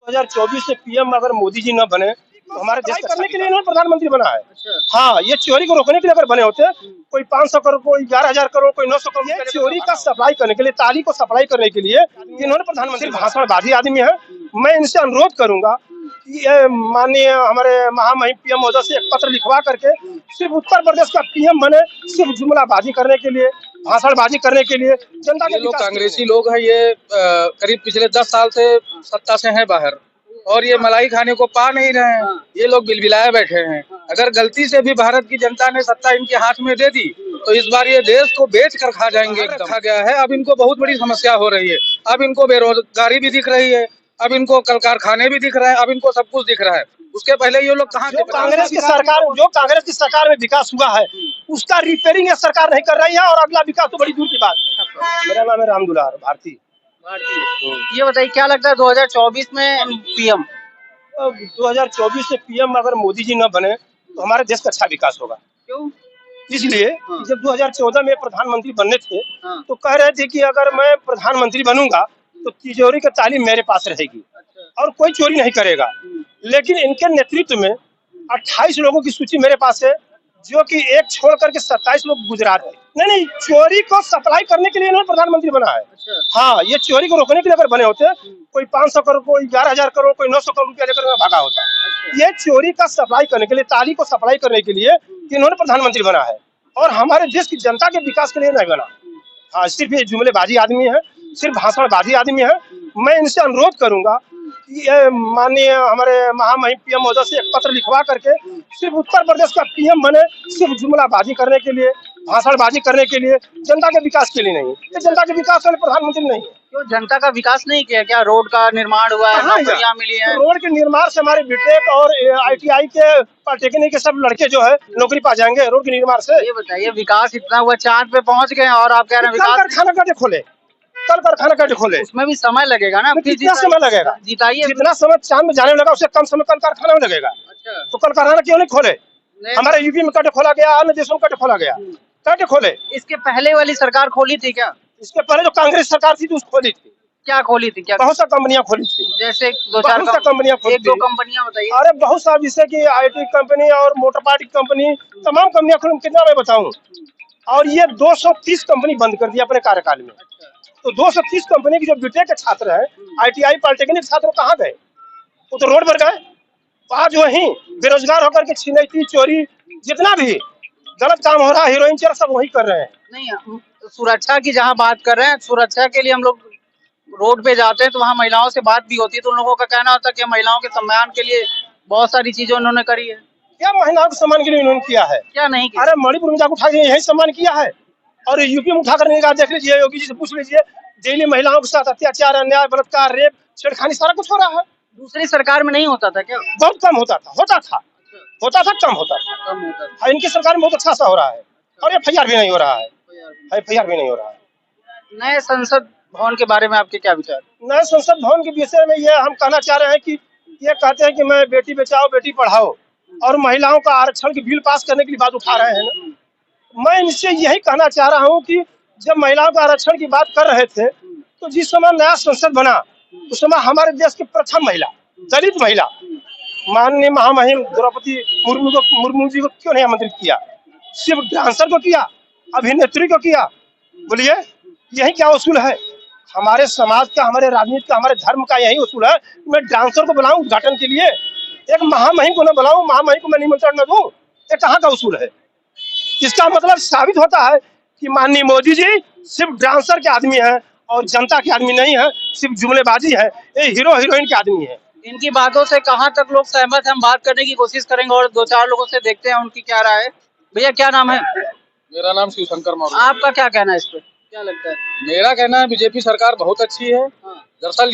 2024 से पीएम अगर मोदी जी न बने तो हमारे देश करने के लिए इन्होंने प्रधानमंत्री बना है। हाँ, ये चोरी को रोकने के लिए अगर बने होते, कोई 500 करोड़, कोई 11,000 करोड़, कोई 900 करोड़, ये चोरी का सप्लाई करने के लिए, ताली को सप्लाई करने के लिए इन्होंने प्रधानमंत्री भाषणबाजी आदमी है। मैं इनसे अनुरोध करूंगा कि ये माननीय हमारे महामहिम पीएम महोदय से एक पत्र लिखवा करके सिर्फ उत्तर प्रदेश का पीएम बने, सिर्फ जुमलाबाजी करने के लिए, भाषणबाजी करने के लिए, जनता के लोग कांग्रेसी लोग हैं। ये करीब पिछले 10 साल से सत्ता से हैं बाहर और ये मलाई खाने को पा नहीं रहे हैं। ये लोग बिलबिलाए बैठे हैं। अगर गलती से भी भारत की जनता ने सत्ता इनके हाथ में दे दी तो इस बार ये देश को बेच कर खा जाएंगे। रखा गया है। अब इनको बहुत बड़ी समस्या हो रही है। अब इनको बेरोजगारी भी दिख रही है, अब इनको कल कारखाने भी दिख रहे हैं, अब इनको सब कुछ दिख रहा है। उसके पहले ये लोग कहाँ थे? कांग्रेस की सरकार में विकास हुआ है उसका रिपेयरिंग सरकार नहीं कर रही है और अगला विकास तो बड़ी दूर की बात है। मेरा नाम है राम दुलार भारती। ये बताइए क्या लगता है 2024 में पीएम? 2024 से पीएम अगर मोदी जी न बने तो हमारे देश का अच्छा विकास होगा। क्यों? इसलिए जब 2014 में प्रधानमंत्री बनने थे तो कह रहे थे कि अगर मैं प्रधानमंत्री बनूंगा तो तिजोरी की ताली मेरे पास रहेगी और कोई चोरी नहीं करेगा। लेकिन इनके नेतृत्व में 28 लोगों की सूची मेरे पास है, जो कि एक छोड़ करके 27 लोग गुजरात है। नहीं, चोरी को सप्लाई करने के लिए इन्होंने प्रधानमंत्री बना है। हाँ, ये चोरी को रोकने के लिए अगर बने होते, कोई 500 करोड़, कोई 11,000 करोड़, कोई 900 करोड़ रुपया लेकर भागा होता। ये चोरी का सप्लाई करने के लिए, ताली को सप्लाई करने के लिए इन्होंने प्रधानमंत्री बना है और हमारे देश की जनता के विकास के लिए नहीं बना। हाँ, सिर्फ ये जुमलेबाजी आदमी है, सिर्फ भाषणबाजी आदमी है। मैं इनसे अनुरोध करूंगा कि माननीय हमारे महामहिम पीएम महोदय से एक पत्र लिखवा करके सिर्फ उत्तर प्रदेश का पीएम बने, सिर्फ जुमलाबाजी करने के लिए, भाषणबाजी करने के लिए, जनता के विकास के लिए नहीं। ये जनता के विकास वाले प्रधानमंत्री नहीं है। क्यों जनता का विकास नहीं किया? क्या रोड का निर्माण हुआ है, नौकरियां मिली है? रोड के निर्माण से हमारे बीटेक और ITI के पॉलिटेक्निक के सब लड़के जो है नौकरी पा जाएंगे रोड के निर्माण से। ये बताइए विकास इतना हुआ, चांद पे पहुंच गए और आप कह रहे हैं विकास? कारखाना कैसे खोले? कल कारखाना कैसे खोले? उसमें भी समय लगेगा ना। कितना समय लगेगा? जिताइए। जितना समय चांद में जाने लगा उससे कम समय कल कारखाना में लगेगा। अच्छा। तो कल कारखाना क्यों नहीं खोले? हमारे यूपी में कैसे खोला गया, अन्य देशों में कैसे खोला गया, कैसे खोले? इसके पहले वाली सरकार खोली थी क्या? इसके पहले जो कांग्रेस सरकार थी तो खोली थी। क्या खोली थी? क्या बहुत सा कंपनियां खोली थी, जैसे दो चार कंपनियां खोली, 1-2 कंपनियां बताइए। अरे बहुत सारी, जैसे कि IT कंपनी और मोटर पार्टी कंपनी, तमाम कंपनियां खोली। कितना मैं बताऊं? और ये 230 कंपनी बंद कर दिया अपने कार्यकाल में। तो 230 कंपनी की जो बीटेक के छात्र हैं, ITI पॉलिटेक्निक छात्र कहाँ गए? वो तो रोड पर गए। आज वहीं बेरोजगार होकर के छिनैती, चोरी, जितना भी गलत काम हो रहा है, हीरोइन चोर, सब वही कर रहे हैं। नहीं, सुरक्षा की जहाँ बात कर रहे हैं, सुरक्षा के लिए हम लोग रोड पे जाते हैं तो वहाँ महिलाओं से बात भी होती है, तो उन लोगों का कहना होता है कि महिलाओं के सम्मान के लिए बहुत सारी चीजें उन्होंने करी है। क्या महिलाओं के सम्मान के लिए उन्होंने किया है? क्या नहीं किया? अरे मणिपुर में जाकर उठा के यही सम्मान किया है और यूपी में उठा कर नहीं कहा। देख लीजिए, योगी जी से पूछ लीजिए, दिल्ली महिलाओं के साथ अत्याचार, अन्याय, बलात्कार, रेप, छेड़खानी सारा कुछ हो रहा है। दूसरी सरकार में नहीं होता था क्या? बहुत कम होता था, कम होता था। इनकी सरकार में बहुत अच्छा सा हो रहा है और FIR भी नहीं हो रहा है। नए संसद भवन के बारे में आपके क्या विचार? नए संसद भवन के विषय में ये हम कहना चाह रहे हैं कि ये कहते हैं कि मैं बेटी बचाओ बेटी पढ़ाओ और महिलाओं का आरक्षण की बिल पास करने के लिए बात उठा रहे हैं ना। मैं इनसे यही कहना चाह रहा हूँ कि जब महिलाओं का आरक्षण की बात कर रहे थे तो जिस समय नया संसद बना उस समय हमारे देश की प्रथम महिला, दलित महिला, माननीय महामहिम द्रौपदी मुर्मू जी को क्यों नहीं आमंत्रित किया? सिर्फ डांसर को किया, अभिनेत्री को किया। बोलिए, यही क्या उसूल है हमारे समाज का, हमारे राजनीति का, हमारे धर्म का? यही उसूल है मैं डांसर को बुलाऊं उद्घाटन के लिए, एक महामहिम को न बुलाऊं, महामहिम को मैं निमंत्रण न दूं? ये कहाँ का उसूल है? इसका मतलब साबित होता है कि माननीय मोदी जी सिर्फ डांसर के आदमी हैं और जनता के आदमी नहीं है, सिर्फ जुमलेबाजी है, ये हीरो हीरोइन के आदमी है। इनकी बातों से कहाँ तक लोग सहमत हैं, हम बात करने की कोशिश करेंगे और 2-4 लोगों से देखते हैं उनकी क्या राय है। भैया क्या नाम है? मेरा नाम शिवशंकर मौर्य। आपका क्या कहना है इस पे? क्या लगता है? मेरा कहना है बीजेपी सरकार बहुत अच्छी है। दरअसल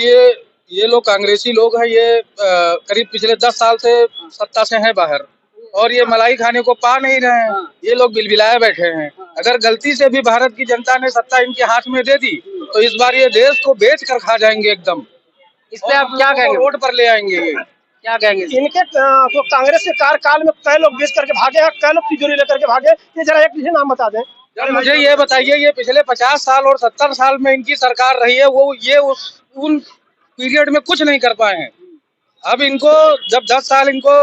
ये लोग कांग्रेसी लोग हैं। ये करीब पिछले 10 साल से सत्ता से हैं बाहर और ये मलाई खाने को पा नहीं रहे हैं। ये लोग बिलबिलाए बैठे हैं। अगर गलती से भी भारत की जनता ने सत्ता इनके हाथ में दे दी तो इस बार ये देश को बेच कर खा जाएंगे एकदम। इस पे आप क्या कहेंगे? रोड पर ले आएंगे। ये क्या कहेंगे? इनके जो कांग्रेस के कार्यकाल में कई लोग बेच करके भागे हैं, कई लोग तिजोरी लेकर के भागे, ये जरा एक नाम बता दें। मुझे ये बताइए, ये पिछले 50 साल और 70 साल में इनकी सरकार रही है, वो ये उन पीरियड में कुछ नहीं कर पाए हैं। अब इनको जब 10 साल इनको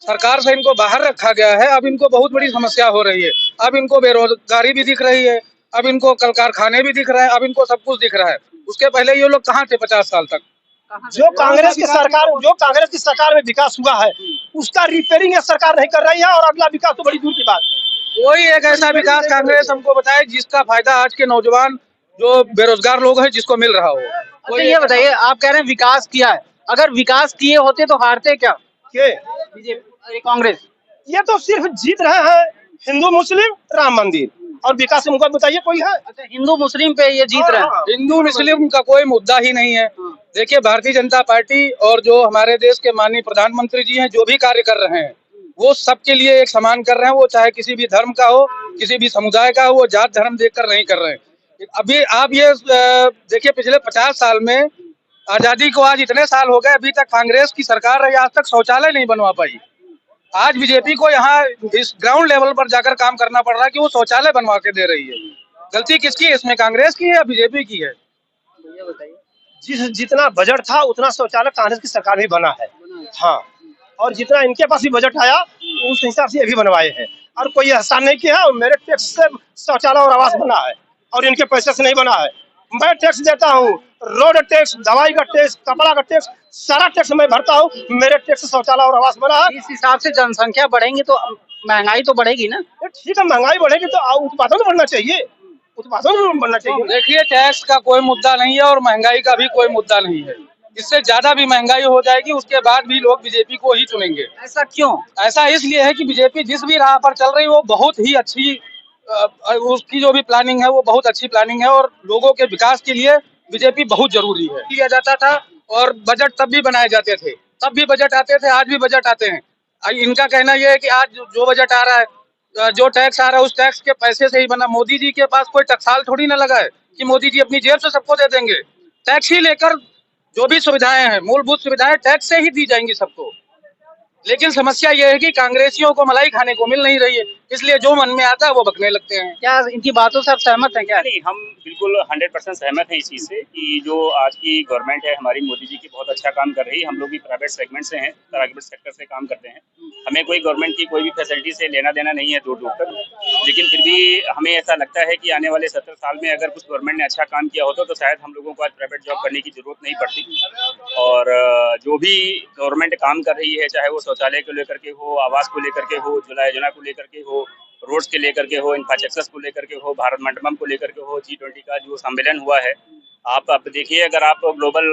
सरकार से इनको बाहर रखा गया है, अब इनको बहुत बड़ी समस्या हो रही है। अब इनको बेरोजगारी भी दिख रही है, अब इनको कल कारखाने भी दिख रहे हैं, अब इनको सब कुछ दिख रहा है। उसके पहले ये लोग कहाँ थे 50 साल तक? जो कांग्रेस की सरकार में विकास हुआ है उसका रिपेयरिंग ये सरकार नहीं कर रही है, और अगला विकास तो बड़ी दूर की बात है। कोई एक ऐसा विकास कांग्रेस हमको बताए जिसका फायदा आज के नौजवान जो बेरोजगार लोग हैं जिसको मिल रहा हो। अच्छा ये बताइए, आप कह रहे हैं विकास किया है, अगर विकास किए होते तो हारते क्या के बीजेपी कांग्रेस? ये तो सिर्फ जीत रहे हैं हिंदू मुस्लिम राम मंदिर, और विकास मुद्दा बताइए कोई है? अच्छा, हिंदू मुस्लिम पे ये जीत रहे हैं। हिंदू मुस्लिम का कोई मुद्दा ही नहीं है। देखिए, भारतीय जनता पार्टी और जो हमारे देश के माननीय प्रधानमंत्री जी हैं, जो भी कार्य कर रहे हैं वो सबके लिए एक समान कर रहे हैं। वो चाहे किसी भी धर्म का हो, किसी भी समुदाय का हो, वो जात धर्म देखकर नहीं कर रहे हैं। अभी आप ये देखिए, पिछले 50 साल में आजादी को आज इतने साल हो गए, अभी तक कांग्रेस की सरकार रही, आज तक शौचालय नहीं बनवा पाई। आज बीजेपी को यहाँ इस ग्राउंड लेवल पर जाकर काम करना पड़ रहा है कि वो शौचालय बनवा के दे रही है। गलती किसकी है इसमें, कांग्रेस की है या बीजेपी की है? जितना बजट था उतना शौचालय कांग्रेस की सरकार में बना है। हाँ, और जितना इनके पास भी बजट आया उस हिसाब से ये भी बनवाए हैं, और कोई एहसान नहीं किया है। मेरे टैक्स से शौचालय और आवास बना है, और इनके पैसे से नहीं बना है। मैं टैक्स देता हूँ, रोड टैक्स, दवाई का टैक्स, कपड़ा का टैक्स, सारा टैक्स मैं भरता हूँ। मेरे टैक्स से शौचालय और आवास बना है। इस हिसाब से जनसंख्या बढ़ेंगी तो महंगाई तो बढ़ेगी ना। ठीक है, महंगाई बढ़ेगी तो उत्पादन बढ़ना चाहिए, उत्पादन बढ़ना चाहिए। देखिए, टैक्स का कोई मुद्दा नहीं है और महंगाई का भी कोई मुद्दा नहीं है। इससे ज्यादा भी महंगाई हो जाएगी, उसके बाद भी लोग बीजेपी को ही चुनेंगे। ऐसा क्यों? ऐसा इसलिए है कि बीजेपी जिस भी राह पर चल रही है वो बहुत ही अच्छी, उसकी जो भी प्लानिंग है वो बहुत अच्छी प्लानिंग है, और लोगों के विकास के लिए बीजेपी बहुत जरूरी है। किया जाता था, और बजट तब भी बनाए जाते थे, तब भी बजट आते थे, आज भी बजट आते हैं। इनका कहना यह है कि आज जो बजट आ रहा है, जो टैक्स आ रहा है, उस टैक्स के पैसे से ही बना। मोदी जी के पास कोई टकसाल थोड़ी ना लगा है कि मोदी जी अपनी जेब से सबको दे देंगे। टैक्स ही लेकर जो भी सुविधाएं हैं, मूलभूत सुविधाएं टैक्स से ही दी जाएंगी सबको। लेकिन समस्या ये है कि कांग्रेसियों को मलाई खाने को मिल नहीं रही है, इसलिए जो मन में आता है वो बकने लगते हैं। क्या इनकी बातों से आप सहमत हैं क्या? नहीं, हम बिल्कुल 100% सहमत हैं इस चीज़ से कि जो आज की गवर्नमेंट है हमारी, मोदी जी की बहुत अच्छा काम कर रही है। हम लोग भी प्राइवेट सेगमेंट से हैं, प्राइवेट सेक्टर से काम करते हैं। हमें कोई गवर्नमेंट की कोई भी फैसिलिटी से लेना देना नहीं है दूर दूर तक, लेकिन फिर भी हमें ऐसा लगता है कि आने वाले 70 साल में अगर कुछ गवर्नमेंट ने अच्छा काम किया होता तो शायद हम लोगों को आज प्राइवेट जॉब करने की जरूरत नहीं पड़ती। और जो भी गवर्नमेंट काम कर रही है, चाहे वो शौचालय को लेकर के हो, आवास को लेकर के हो, उज्ज्वला योजना को लेकर के हो, रोड्स के लेकर के हो, इंफ्रास्ट्रक्चर्स को लेकर के हो, भारत मंडपम को लेकर के हो, G20 का जो सम्मेलन हुआ है, आप अब देखिए, अगर आप ग्लोबल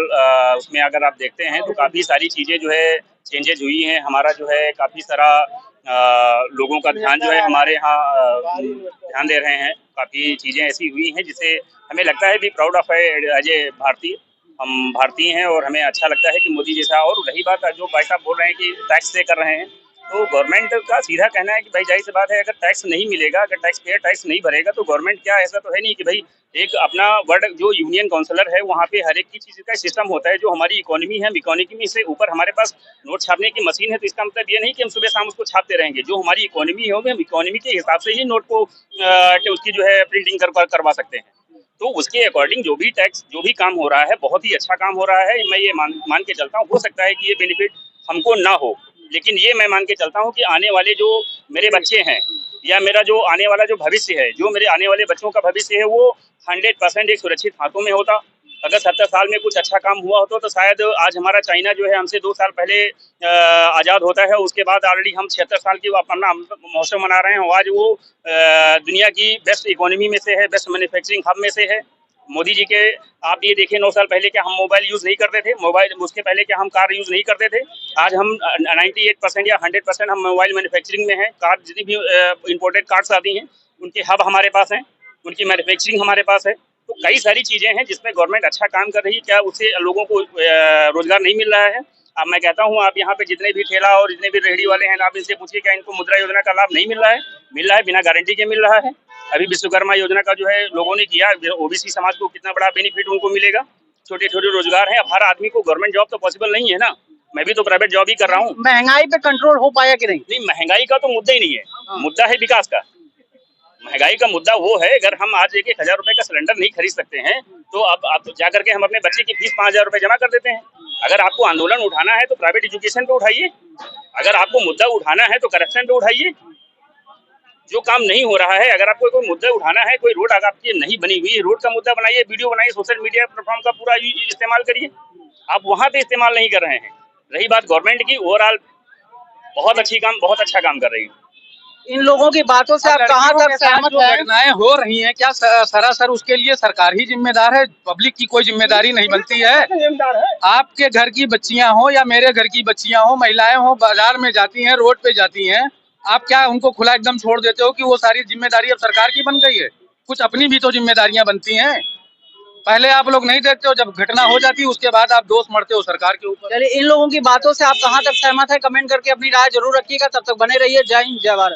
उसमें अगर आप देखते हैं तो काफ़ी सारी चीज़ें जो है चेंजेज हुई हैं। हमारा जो है काफ़ी सारा लोगों का ध्यान जो है हमारे यहाँ ध्यान दे रहे हैं। काफ़ी चीज़ें ऐसी हुई हैं जिससे हमें लगता है भी प्राउड ऑफ एज ए भारतीय, हम भारतीय हैं और हमें अच्छा लगता है कि मोदी जैसा। और रही बात जो भाई साहब बोल रहे हैं कि टैक्स से कर रहे हैं, तो गवर्नमेंट का सीधा कहना है कि भाई जाहिर सी बात है, अगर टैक्स नहीं मिलेगा, अगर टैक्स पेयर टैक्स नहीं भरेगा तो गवर्नमेंट क्या, ऐसा तो है नहीं कि भाई एक अपना वर्ड जो यूनियन काउंसिलर है वहाँ पे हर एक की चीज़ का सिस्टम होता है। जो हमारी इकोनॉमी है, इकोनॉमी से ऊपर हमारे पास नोट छापने की मशीन है, तो इसका मतलब ये नहीं कि हम सुबह शाम उसको छापते रहेंगे। जो हमारी इकोनॉमी है हम इकोनॉमी के हिसाब से ही नोट को उसकी जो है प्रिंटिंग करवा सकते हैं। तो उसके अकॉर्डिंग जो भी टैक्स, जो भी काम हो रहा है, बहुत ही अच्छा काम हो रहा है। मैं ये मान के चलता हूँ, हो सकता है कि ये बेनिफिट हमको ना हो, लेकिन ये मैं मान के चलता हूँ कि आने वाले जो मेरे बच्चे हैं या मेरा जो आने वाला जो भविष्य है, जो मेरे आने वाले बच्चों का भविष्य है, वो 100% एक सुरक्षित हाथों में होता। अगर 70 साल में कुछ अच्छा काम हुआ होता तो शायद आज हमारा चाइना जो है हमसे 2 साल पहले आज़ाद होता है, उसके बाद ऑलरेडी हम 76 साल की अपना महोत्सव मना रहे हैं। आज वो दुनिया की बेस्ट इकोनॉमी में से है, बेस्ट मैन्युफैक्चरिंग हब में से है। मोदी जी के आप ये देखिए, 9 साल पहले क्या हम मोबाइल यूज़ नहीं करते थे, मोबाइल उसके पहले क्या हम कार यूज़ नहीं करते थे। आज हम 98% या 100% हम मोबाइल मैन्युफैक्चरिंग में हैं। कार जितनी भी इंपोर्टेड कार्स आती हैं उनके हब हमारे पास हैं, उनकी मैन्युफैक्चरिंग हमारे पास है। तो कई सारी चीज़ें हैं जिसमें गवर्नमेंट अच्छा काम कर रही है। क्या उससे लोगों को रोजगार नहीं मिल रहा है? अब मैं कहता हूँ, आप यहाँ पे जितने भी ठेला और जितने भी रेहड़ी वाले हैं, आप इनसे पूछिए क्या इनको मुद्रा योजना का लाभ नहीं मिल रहा है? मिल रहा है, बिना गारंटी के मिल रहा है। अभी विश्वकर्मा योजना का जो है लोगों ने किया, ओबीसी समाज को कितना बड़ा बेनिफिट उनको मिलेगा। छोटे छोटे रोजगार हैं। अब हर आदमी को गवर्नमेंट जॉब तो पॉसिबल नहीं है ना, मैं भी तो प्राइवेट जॉब ही कर रहा हूँ। महंगाई पे कंट्रोल हो पाया कि नहीं? नहीं, महंगाई का तो मुद्दा ही नहीं है, मुद्दा है विकास का। महंगाई का मुद्दा वो है, अगर हम आज 1,000 रुपए का सिलेंडर नहीं खरीद सकते हैं तो अब आप जा करके हम अपने बच्चे की फीस 5,000 रुपए जमा कर देते हैं। अगर आपको आंदोलन उठाना है तो प्राइवेट एजुकेशन पे उठाइए, अगर आपको मुद्दा उठाना है तो करप्शन पे उठाइए। जो काम नहीं हो रहा है, अगर आपको कोई मुद्दा उठाना है, कोई रोड अगर आपकी नहीं बनी हुई, रोड का मुद्दा बनाइए, वीडियो बनाइए, सोशल मीडिया प्लेटफॉर्म का पूरा इस्तेमाल करिए। आप वहां पे इस्तेमाल नहीं कर रहे हैं। रही बात गवर्नमेंट की, ओवरऑल बहुत अच्छा काम कर रही है। इन लोगों की बातों से आप कहाँ तक सहमत जो हैं? घटनाएं हो रही हैं, क्या सरासर उसके लिए सरकार ही जिम्मेदार है? पब्लिक की कोई जिम्मेदारी नहीं बनती है? जिम्मेदार है। आपके घर की बच्चियां हो या मेरे घर की बच्चियां हो, महिलाएं हो, बाजार में जाती हैं, रोड पे जाती हैं, आप क्या उनको खुला एकदम छोड़ देते हो कि वो सारी जिम्मेदारी अब सरकार की बन गई है? कुछ अपनी भी तो जिम्मेदारियां बनती हैं। पहले आप लोग नहीं देखते हो, जब घटना हो जाती है उसके बाद आप दोष मरते हो सरकार के ऊपर। चलिए, इन लोगों की बातों से आप कहाँ तक सहमत है, कमेंट करके अपनी राय जरूर रखिएगा। तब तक बने रहिए। जय हिंद, जय भारत।